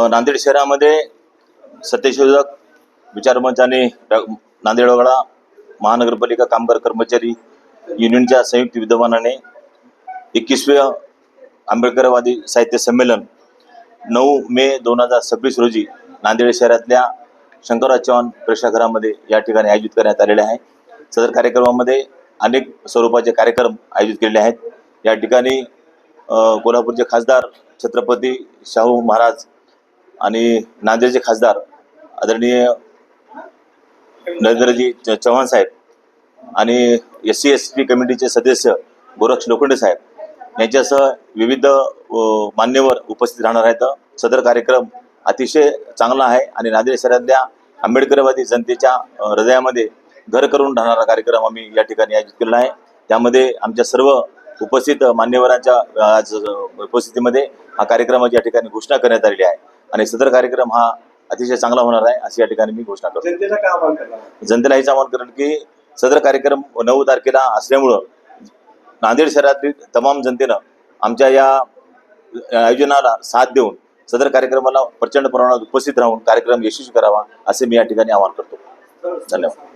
नांदेड शहरामध्ये सत्यशोधक विचारमंच आणि नांदेड वगळा महानगरपालिका कामगार कर्मचारी युनियनच्या संयुक्त विद्यमानाने 21वें आंबेडकरवादी साहित्य संमेलन 9 मे 2026 रोजी नांदेड शहरातल्या शंकरराव चव्हाण प्रेक्षागृहामध्ये या ठिकाणी आयोजित करण्यात आलेले आहे। सदर कार्यक्रमामध्ये अनेक स्वरूपाचे कार्यक्रम आयोजित केलेले आहेत। या ठिकाणी कोल्हापूरचे खासदार छत्रपती शाहू महाराज आणि नांदेडचे खासदार आदरणीय नरेंद्रजी चव्हाण साहेब आणि SC ST कमिटीचे सदस्य गोरक्ष लोखंडे साहेब यांच्यासह विविध मान्यवर उपस्थित राहणार आहेत। सदर कार्यक्रम अतिशय चांगला आहे आणि नांदेड शहरातल्या आंबेडकरवादी जनतेच्या हृदयामध्ये घर करून राहणारा कार्यक्रम आम्ही या ठिकाणी आयोजित केला आहे। त्यामध्ये आमच्या सर्व उपस्थित मान्यवरांच्या उपस्थितीमध्ये हा कार्यक्रमाची या ठिकाणी घोषणा करण्यात आलेली आहे आणि सदर कार्यक्रम हा अतिशय चांगला होणार आहे अशी या ठिकाणी मी घोषणा करतो। जनतेला हेच आवाहन करेन की सदर कार्यक्रम 9 तारखेला असल्यामुळं नांदेड शहरातील तमाम जनतेनं आमच्या या आयोजनाला साथ देऊन सदर कार्यक्रमाला प्रचंड प्रमाणात उपस्थित राहून कार्यक्रम यशस्वी करावा असे मी या ठिकाणी आवाहन करतो। धन्यवाद।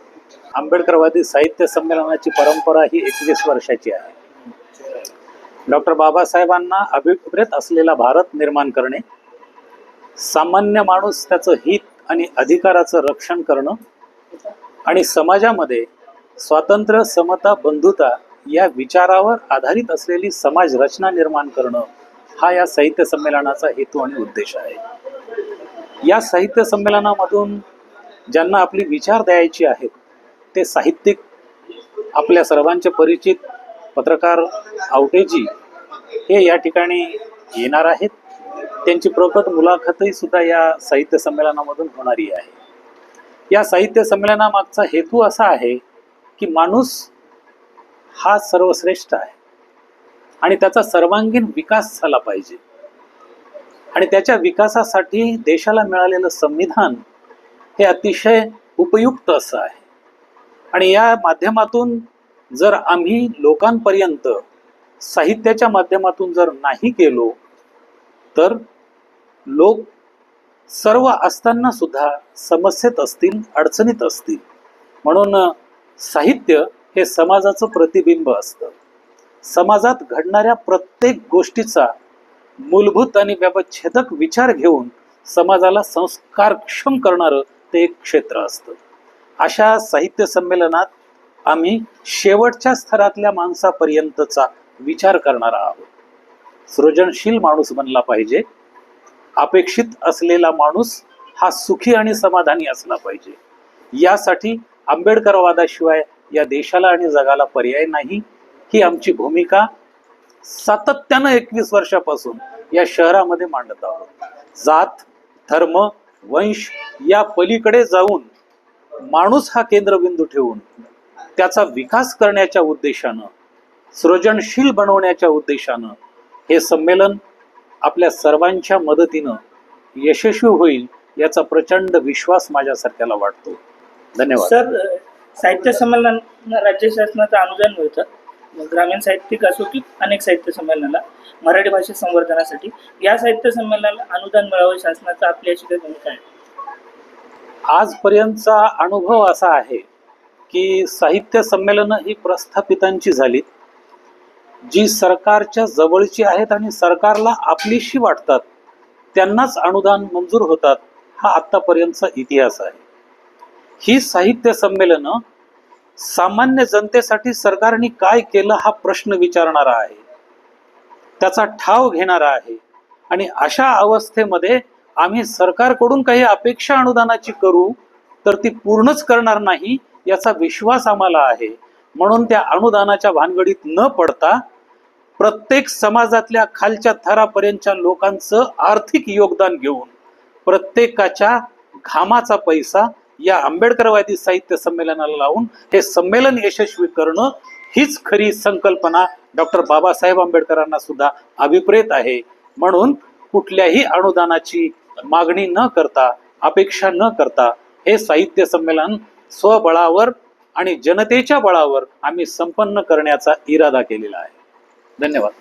आंबेडकरवादी साहित्य संमेलनाची परंपरा ही 21 वर्षाची आहे। डॉक्टर बाबासाहेबांना अभिप्रेत असलेला भारत निर्माण करणे, सामान्य माणूस त्याचं हित आणि अधिकाराचं रक्षण करणं आणि समाजामध्ये स्वातंत्र्य, समता, बंधुता या विचारावर आधारित असलेली समाज रचना निर्माण करणं हा या साहित्य संमेलनाचा हेतू आणि उद्देश आहे। या साहित्य संमेलनामधून ज्यांना आपली विचार द्यायची आहेत ते साहित्यिक आपल्या सर्वांचे परिचित पत्रकार आवटेजी हे या ठिकाणी येणार आहेत। त्यांची प्रकट मुलाखतही सुद्धा या साहित्य संमेलनामधून होणारी आहे। या साहित्य संमेलनामागचा हेतू असा आहे की माणूस हा सर्वश्रेष्ठ आहे आणि त्याचा सर्वांगीण विकास झाला पाहिजे आणि त्याच्या विकासासाठी देशाला मिळालेलं संविधान हे अतिशय उपयुक्त असं आहे आणि या माध्यमातून जर आम्ही लोकांपर्यंत साहित्याच्या माध्यमातून जर नाही गेलो तर लोक सर्व असताना सुद्धा समस्येत असतील, अडचणीत असतील। म्हणून साहित्य हे समाजाचं प्रतिबिंब असतं। समाजात घडणाऱ्या प्रत्येक गोष्टीचा मूलभूत आणि व्यवच्छेदक विचार घेऊन समाजाला संस्कारक्षम करणारं ते एक क्षेत्र असतं। अशा साहित्य संमेलनात आम्ही शेवटच्या स्तरातल्या माणसापर्यंतचा विचार करणार आहोत। सृजनशील माणूस बनला पाहिजे, अपेक्षित असलेला माणूस हा सुखी आणि समाधानी असला पाहिजे। यासाठी आंबेडकरवादाशिवाय या देशाला आणि जगाला पर्याय नाही ही आमची भूमिका सातत्यानं 21 वर्षापासून या शहरामध्ये मांडत आहोत। जात, धर्म, वंश या पलीकडे जाऊन माणूस हा केंद्रबिंदू ठेवून त्याचा विकास करण्याच्या उद्देशानं, सृजनशील बनवण्याच्या उद्देशानं हे संमेलन आपल्या सर्वांच्या मदतीनं यशस्वी होईल याचा प्रचंड विश्वास माझ्यासारख्याला वाटतो। धन्यवाद। सर, साहित्य संमेलन राज्य शासनाचं अनुदान मिळतं, ग्रामीण साहित्यिक असो की अनेक साहित्य संमेलनाला मराठी भाषा संवर्धनासाठी या साहित्य संमेलनाला अनुदान मिळावं शासनाचा आपल्याशी काय भूमिका आहे? आजपर्यंतचा अनुभव असा आहे की साहित्य संमेलनं ही प्रस्थापितांची झालीत, जी सरकारच्या जवळची आहेत आणि सरकारला आपलीशी वाटतात त्यांनाच अनुदान मंजूर होतात हा आतापर्यंतचा इतिहास आहे। ही साहित्य संमेलनं सामान्य जनतेसाठी सरकारने काय केलं हा प्रश्न विचारणारा आहे, त्याचा ठाव घेणारा आहे आणि अशा अवस्थेमध्ये आम्ही सरकारकडून काही अपेक्षा अनुदानाची करू तर ती पूर्णच करणार नाही याचा विश्वास आम्हाला आहे। म्हणून त्या अनुदानाच्या भानगडीत न पडता प्रत्येक समाजातल्या खालच्या थरापर्यंतच्या लोकांचं आर्थिक योगदान घेऊन प्रत्येकाच्या घामाचा पैसा या आंबेडकरवादी साहित्य संमेलनाला लावून हे संमेलन यशस्वी करणं हीच खरी संकल्पना डॉक्टर बाबासाहेब आंबेडकरांना सुद्धा अभिप्रेत आहे। म्हणून कुठल्याही अनुदानाची मागणी न करता, अपेक्षा न करता हे साहित्य संमेलन स्वबळावर आणि जनतेच्या बळावर आम्ही संपन्न करण्याचा इरादा केलेला आहे। धन्यवाद।